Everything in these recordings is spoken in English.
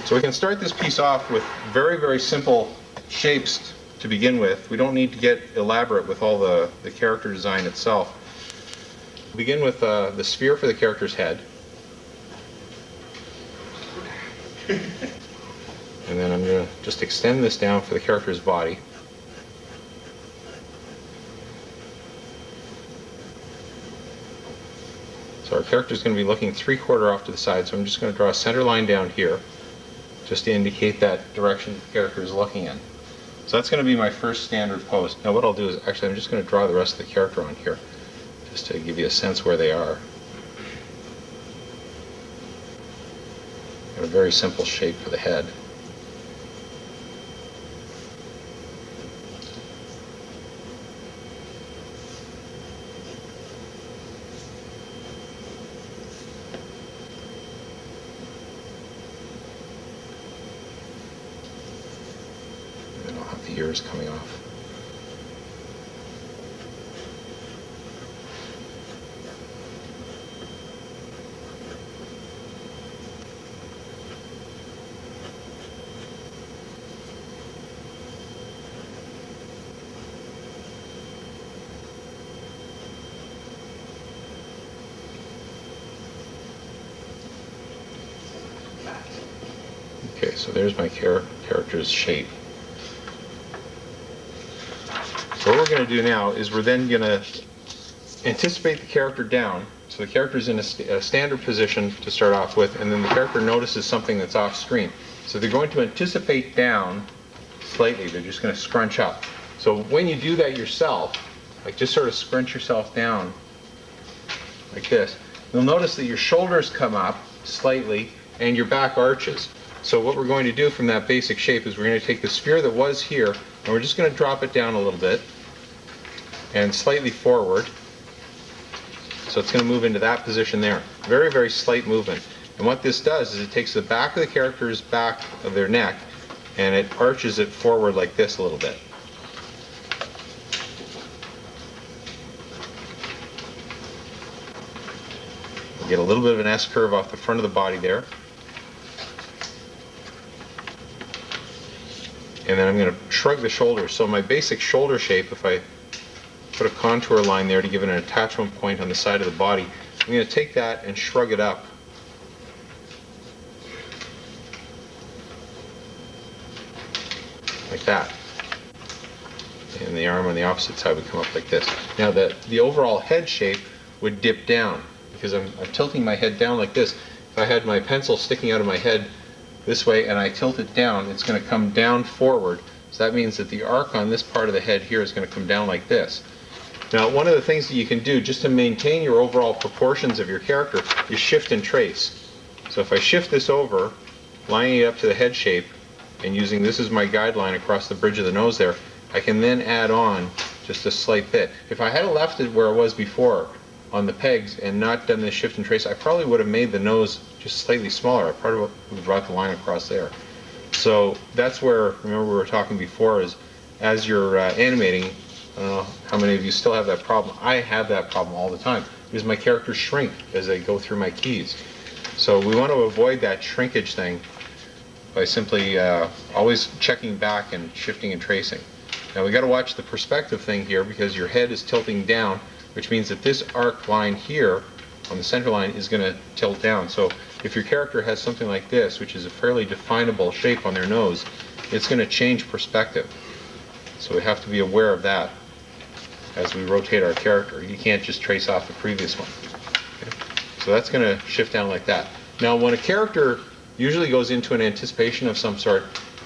So we can start this piece off with very, very simple shapes to begin with. We don't need to get elaborate with all the character design itself. We'll begin with the sphere for the character's head. And then I'm going to just extend this down for the character's body. So our character is going to be looking 3/4 off to the side, so I'm just going to draw a center line down here just to indicate that direction the character is looking in. So that's going to be my first standard pose. Now what I'll do is, actually I'm just going to draw the rest of the character on here just to give you a sense where they are. Got a very simple shape for the head. The ears coming off. Okay, so there's my character's shape. So what we're going to do now is we're then going to anticipate the character down. So the character's in a standard position to start off with, and then the character notices something that's off screen. So they're going to anticipate down slightly. They're just going to scrunch up. So when you do that yourself, like just sort of scrunch yourself down like this, you'll notice that your shoulders come up slightly and your back arches. So what we're going to do from that basic shape is we're going to take the sphere that was here and we're just going to drop it down a little bit and slightly forward. So it's going to move into that position there. Very, very slight movement. And what this does is it takes the back of the character's back of their neck and it arches it forward like this a little bit. You get a little bit of an S curve off the front of the body there. And then I'm going to shrug the shoulders. So my basic shoulder shape, if I put a contour line there to give it an attachment point on the side of the body, I'm going to take that and shrug it up. Like that. And the arm on the opposite side would come up like this. Now the overall head shape would dip down because I'm tilting my head down like this. If I had my pencil sticking out of my head this way and I tilt it down, it's going to come down forward. So that means that the arc on this part of the head here is going to come down like this. Now one of the things that you can do just to maintain your overall proportions of your character is shift and trace. So if I shift this over, lining it up to the head shape and using this as my guideline across the bridge of the nose there, I can then add on just a slight bit. If I had left it where it was before on the pegs and not done this shift and trace, I probably would have made the nose just slightly smaller. I probably would have brought the line across there. So that's where, remember we were talking before, is as you're animating, I don't know how many of you still have that problem. I have that problem all the time because my characters shrink as I go through my keys. So we want to avoid that shrinkage thing by simply always checking back and shifting and tracing. Now we got to watch the perspective thing here because your head is tilting down, which means that this arc line here on the center line is going to tilt down. So if your character has something like this, which is a fairly definable shape on their nose, it's going to change perspective. So we have to be aware of that as we rotate our character. You can't just trace off the previous one. Okay? So that's going to shift down like that. Now when a character usually goes into an anticipation of some sort,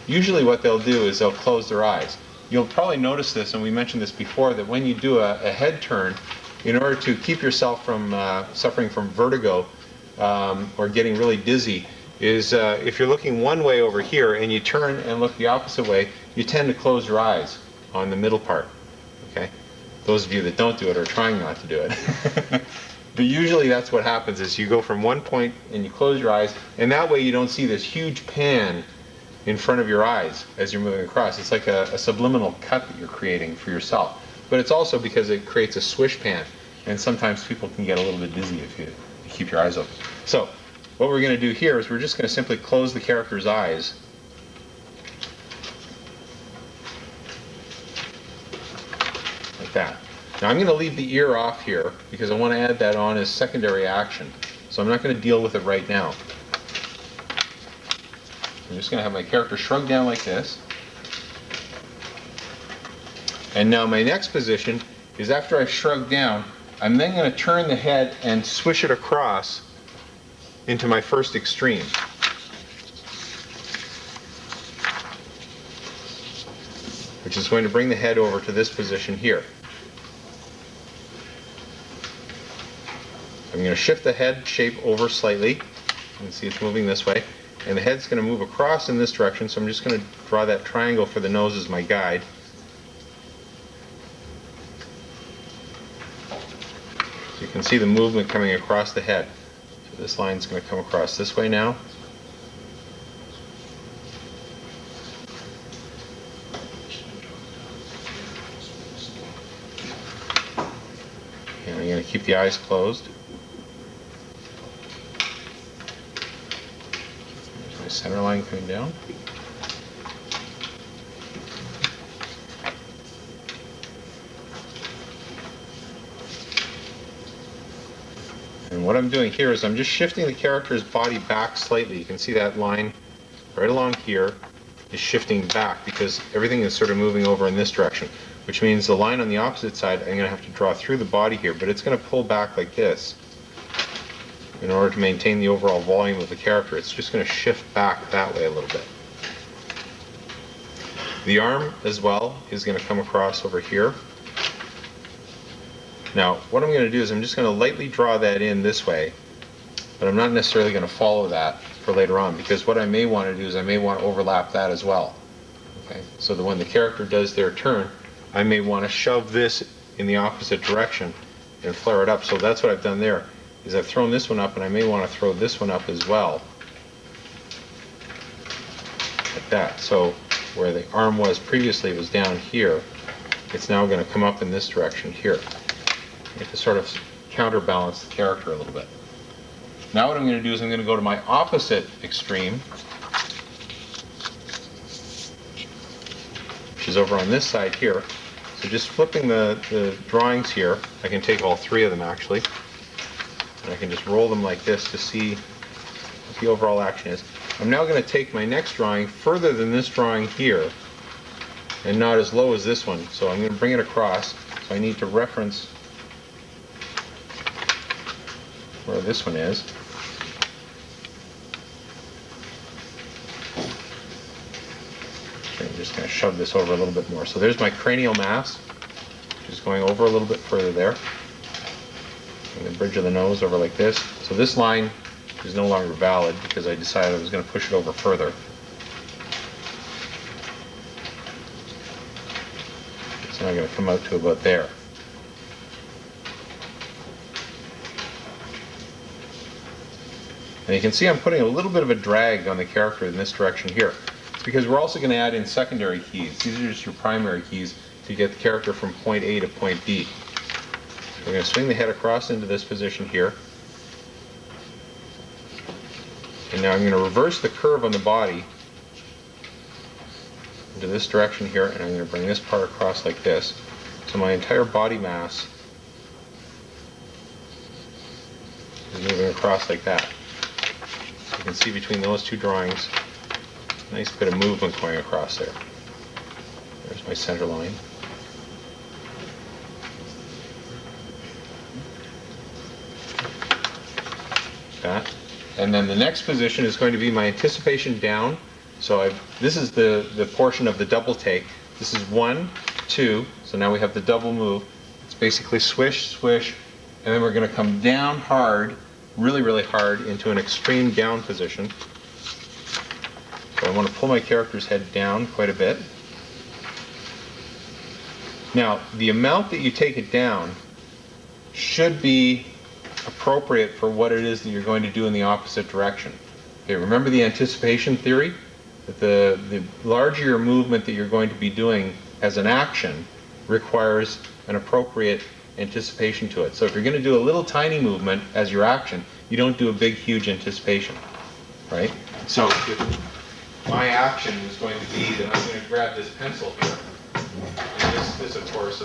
usually what they'll do is they'll close their eyes. You'll probably notice this, and we mentioned this before, that when you do a head turn, in order to keep yourself from suffering from vertigo or getting really dizzy, is if you're looking one way over here and you turn and look the opposite way, you tend to close your eyes on the middle part. Okay? Those of you that don't do it are trying not to do it. But usually that's what happens, is you go from one point and you close your eyes, and that way you don't see this huge pan in front of your eyes as you're moving across. It's like a subliminal cut that you're creating for yourself. But it's also because it creates a swish pan, and sometimes people can get a little bit dizzy if you keep your eyes open. So what we're going to do here is we're just going to simply close the character's eyes. Like that. Now I'm going to leave the ear off here because I want to add that on as secondary action. So I'm not going to deal with it right now. I'm just going to have my character shrug down like this. And now my next position is after I've shrugged down, I'm then going to turn the head and swish it across into my first extreme. Which is going to bring the head over to this position here. I'm going to shift the head shape over slightly. You can see it's moving this way. And the head's going to move across in this direction, so I'm just going to draw that triangle for the nose as my guide. So you can see the movement coming across the head. So this line's going to come across this way now. And I'm going to keep the eyes closed. There's my center line coming down. And what I'm doing here is I'm just shifting the character's body back slightly. You can see that line right along here is shifting back because everything is sort of moving over in this direction, which means the line on the opposite side I'm going to have to draw through the body here, but it's going to pull back like this in order to maintain the overall volume of the character. It's just going to shift back that way a little bit. The arm as well is going to come across over here. Now, what I'm going to do is I'm just going to lightly draw that in this way, but I'm not necessarily going to follow that for later on, because what I may want to do is I may want to overlap that as well. Okay? So that when the character does their turn, I may want to shove this in the opposite direction and flare it up. So that's what I've done there, is I've thrown this one up, and I may want to throw this one up as well. Like that. So where the arm was previously, it was down here. It's now going to come up in this direction here. To sort of counterbalance the character a little bit. Now what I'm going to do is I'm going to go to my opposite extreme, which is over on this side here. So just flipping the drawings here, I can take all three of them actually, and I can just roll them like this to see what the overall action is. I'm now going to take my next drawing further than this drawing here, and not as low as this one. So I'm going to bring it across. So I need to reference where this one is. I'm just going to shove this over a little bit more. So there's my cranial mass, which is going over a little bit further there. And the bridge of the nose over like this. So this line is no longer valid because I decided I was going to push it over further. So I'm going to come out to about there. And you can see I'm putting a little bit of a drag on the character in this direction here. It's because we're also going to add in secondary keys. These are just your primary keys to get the character from point A to point B. So we're going to swing the head across into this position here. And now I'm going to reverse the curve on the body into this direction here, and I'm going to bring this part across like this. So my entire body mass is moving across like that. You can see between those two drawings, a nice bit of movement going across there. There's my center line. That. And then the next position is going to be my anticipation down. So this is the portion of the double take. This is 1, 2, so now we have the double move. It's basically swish, swish, and then we're going to come down hard, really, really hard into an extreme down position. So I want to pull my character's head down quite a bit. Now, the amount that you take it down should be appropriate for what it is that you're going to do in the opposite direction. Okay, remember the anticipation theory? That the larger your movement that you're going to be doing as an action requires an appropriate anticipation to it. So if you're going to do a little tiny movement as your action, you don't do a big, huge anticipation, right? So if my action is going to be that I'm going to grab this pencil here, and this of course,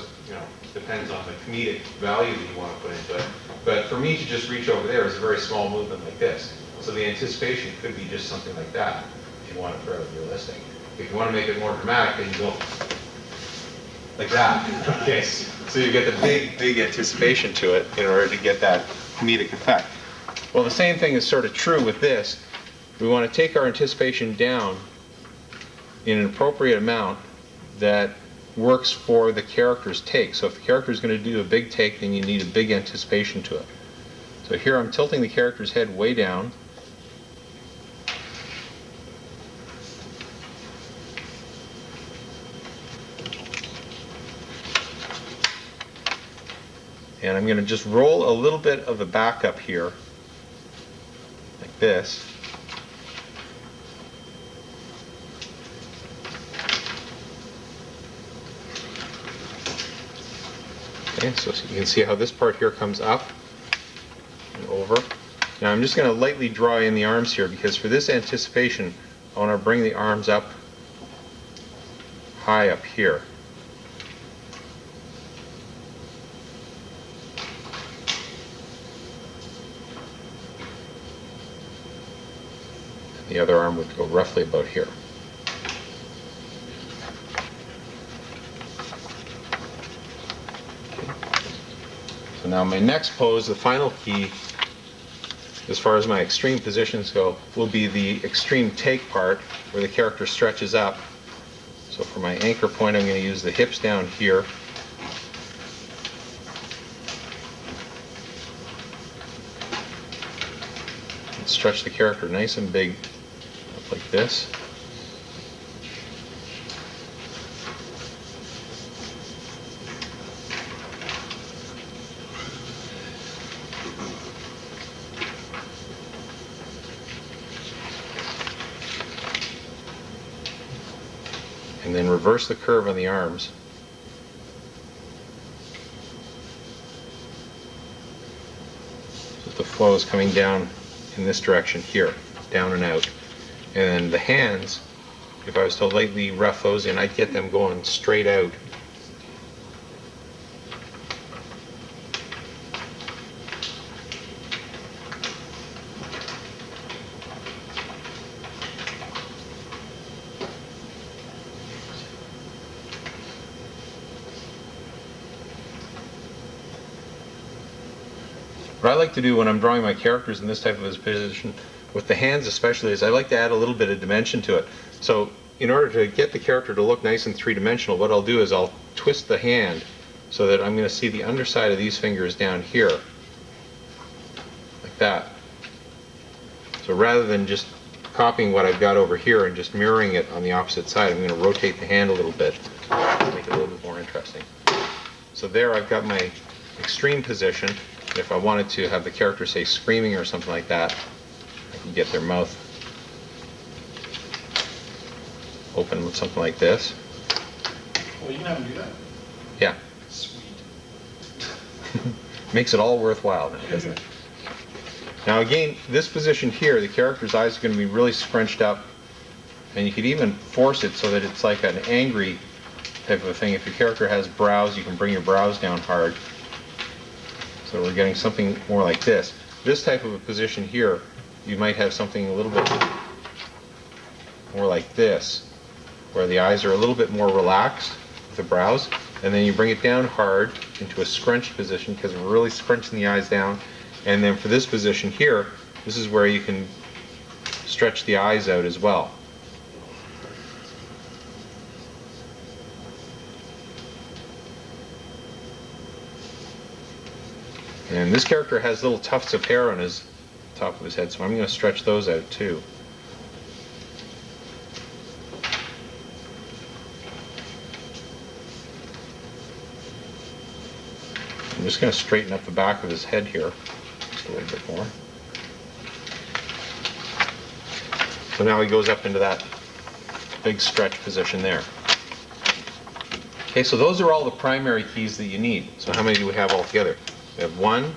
depends on the comedic value that you want to put into it. But for me to just reach over there is a very small movement like this. So the anticipation could be just something like that, if you want to throw it realistic. If you want to make it more dramatic, then you go like that. Okay, so you get the big anticipation to it in order to get that comedic effect. Well, the same thing is sort of true with this. We want to take our anticipation down in an appropriate amount that works for the character's take. So if the character is going to do a big take, then you need a big anticipation to it. So here I'm tilting the character's head way down. And I'm going to just roll a little bit of the back up here, like this. Okay, so you can see how this part here comes up and over. Now I'm just going to lightly draw in the arms here, because for this anticipation, I want to bring the arms up high up here. The other arm would go roughly about here. So now my next pose, the final key, as far as my extreme positions go, will be the extreme take part where the character stretches up. So for my anchor point, I'm going to use the hips down here. And stretch the character nice and big, up like this. And then reverse the curve on the arms. So the flow is coming down in this direction here, down and out. And then the hands, if I was to lightly rough those in, I'd get them going straight out. What I like to do when I'm drawing my characters in this type of a position, with the hands especially, is I like to add a little bit of dimension to it. So in order to get the character to look nice and three-dimensional, what I'll do is I'll twist the hand so that I'm going to see the underside of these fingers down here, like that. So rather than just copying what I've got over here and just mirroring it on the opposite side, I'm going to rotate the hand a little bit to make it a little bit more interesting. So there I've got my extreme position. If I wanted to have the character, say, screaming or something like that, I can get their mouth open with something like this. Well, you can have them do that. Yeah. Sweet. Makes it all worthwhile now, doesn't it? Now again, this position here, the character's eyes are going to be really scrunched up, and you could even force it so that it's like an angry type of a thing. If your character has brows, you can bring your brows down hard. So we're getting something more like this. This type of a position here, you might have something a little bit more like this, where the eyes are a little bit more relaxed with the brows, and then you bring it down hard into a scrunched position because we're really scrunching the eyes down. And then for this position here, this is where you can stretch the eyes out as well. And this character has little tufts of hair on his top of his head, so I'm going to stretch those out too. I'm just going to straighten up the back of his head here just a little bit more. So now he goes up into that big stretch position there. Okay, so those are all the primary keys that you need. So how many do we have altogether? We have 1,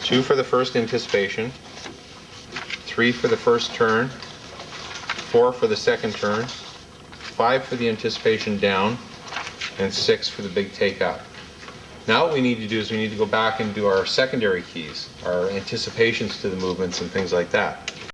2 for the first anticipation, 3 for the first turn, 4 for the second turn, 5 for the anticipation down, and 6 for the big take up. Now what we need to do is we need to go back and do our secondary keys, our anticipations to the movements and things like that.